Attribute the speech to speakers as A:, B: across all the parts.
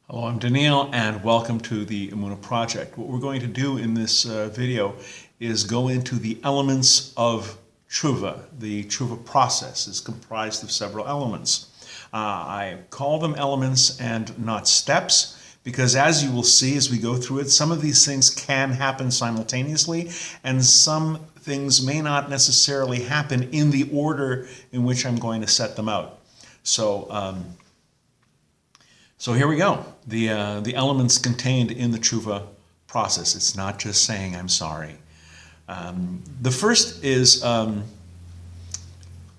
A: Hello, I'm Daniel and welcome to the Emunah Project. What we're going to do in this video is go into the elements of Tshuvah. The Tshuvah process is comprised of several elements. I call them elements and not steps because, as you will see as we go through it, some of these things can happen simultaneously and some things may not necessarily happen in the order in which I'm going to set them out. So here we go, the elements contained in the Tshuvah process. It's not just saying I'm sorry. The first is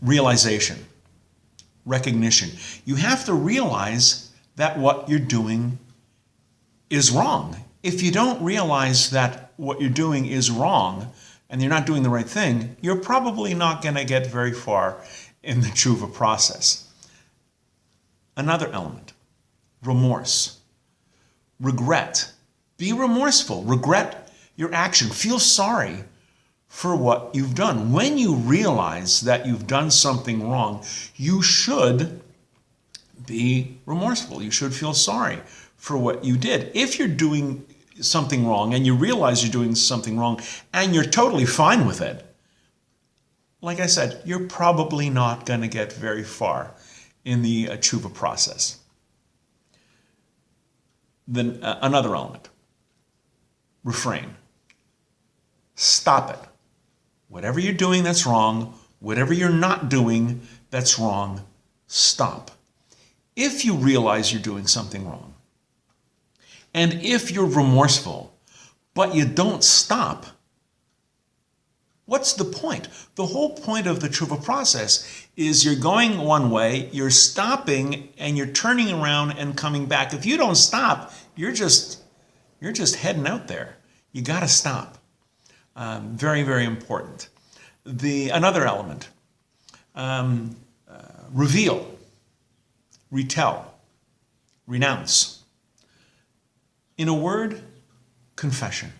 A: realization, recognition. You have to realize that what you're doing is wrong. If you don't realize that what you're doing is wrong and you're not doing the right thing, you're probably not going to get very far in the Tshuvah process. Another element. Remorse, regret. Be remorseful. Regret your action. Feel sorry for what you've done. When you realize that you've done something wrong, you should be remorseful. You should feel sorry for what you did. If you're doing something wrong and you realize you're doing something wrong and you're totally fine with it, like I said, you're probably not going to get very far in the Tshuvah process. Then another element, refrain. Stop it. Whatever you're doing that's wrong, whatever you're not doing that's wrong, stop. If you realize you're doing something wrong, and if you're remorseful, but you don't stop, what's the point? The whole point of the Tshuvah process is you're going one way, you're stopping, and you're turning around and coming back. If you don't stop, you're just heading out there. You got to stop. Very, very important. Another element, reveal, retell, renounce. In a word, confession.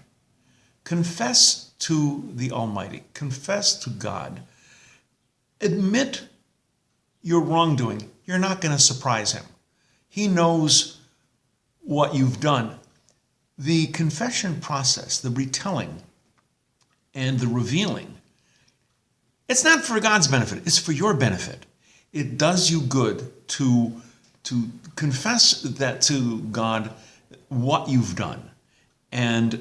A: Confess to the Almighty. Confess to God. Admit your wrongdoing. You're not going to surprise him. He knows what you've done. The confession process, the retelling and the revealing, it's not for God's benefit. It's for your benefit. It does you good to confess that to God what you've done. And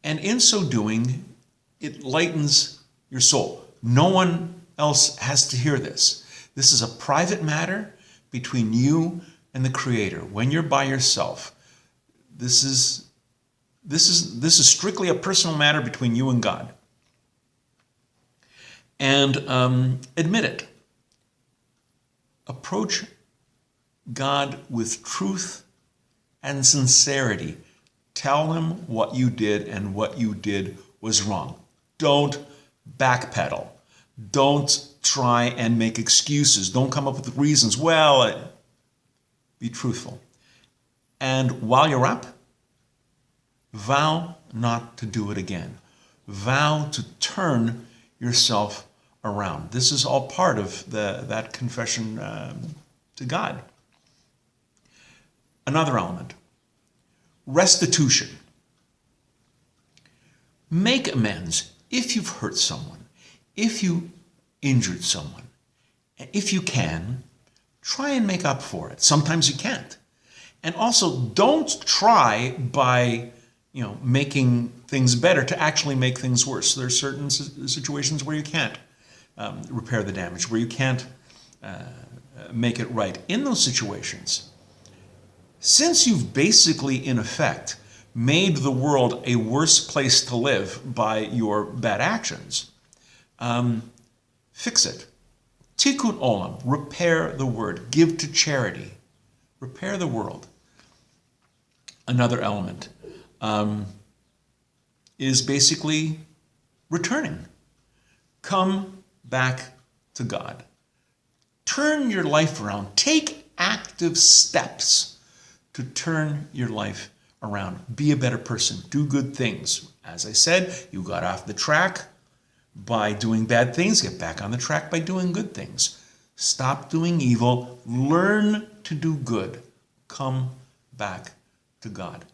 A: in so doing, it lightens your soul. No one else has to hear this. This is a private matter between you and the Creator. When you're by yourself, this is strictly a personal matter between you and God. And admit it. Approach God with truth and sincerity. Tell him what you did and what you did was wrong. Don't backpedal. Don't try and make excuses. Don't come up with reasons. Well, be truthful. And while you're up, vow not to do it again. Vow to turn yourself around. This is all part of that confession to God. Another element, restitution. Make amends if you've hurt someone, if you injured someone. If you can, try and make up for it. Sometimes you can't. And also, don't try by making things better to actually make things worse. There are certain situations where you can't repair the damage, where you can't make it right. In those situations, since you've basically, in effect, made the world a worse place to live by your bad actions, fix it. Tikkun olam, repair the word, give to charity, repair the world. Another element is basically returning. Come back to God. Turn your life around. Take active steps to turn your life around. Be a better person. Do good things. As I said, you got off the track by doing bad things. Get back on the track by doing good things. Stop doing evil. Learn to do good. Come back to God.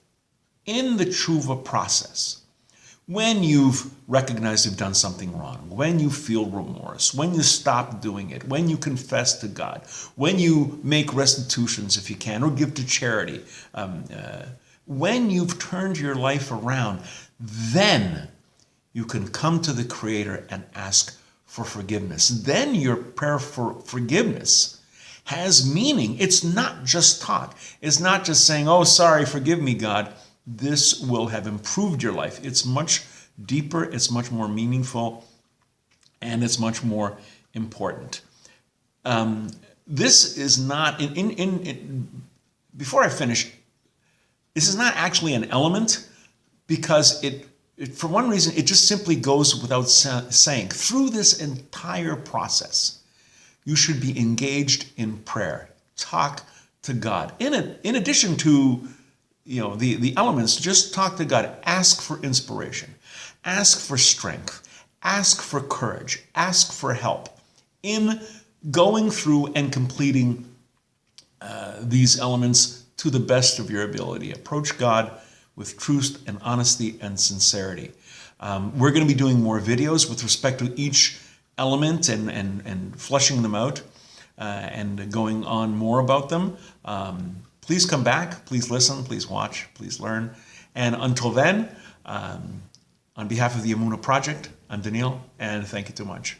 A: In the Tshuvah process, when you've recognized you've done something wrong, when you feel remorse, when you stop doing it, when you confess to God, when you make restitutions if you can, or give to charity, when you've turned your life around, then you can come to the Creator and ask for forgiveness. Then your prayer for forgiveness has meaning. It's not just talk. It's not just saying, oh, sorry, forgive me, God. This will have improved your life. It's much deeper, it's much more meaningful, and it's much more important. This is not, before I finish, this is not actually an element, because for one reason, it just simply goes without saying. Through this entire process, you should be engaged in prayer. Talk to God. In addition to the elements, just talk to God. Ask for inspiration. Ask for strength. Ask for courage. Ask for help in going through and completing these elements to the best of your ability. Approach God with truth and honesty and sincerity. We're going to be doing more videos with respect to each element and fleshing them out and going on more about them. Please come back, please listen, please watch, please learn. And until then, on behalf of the Emunah Project, I'm Daniel, and thank you too much.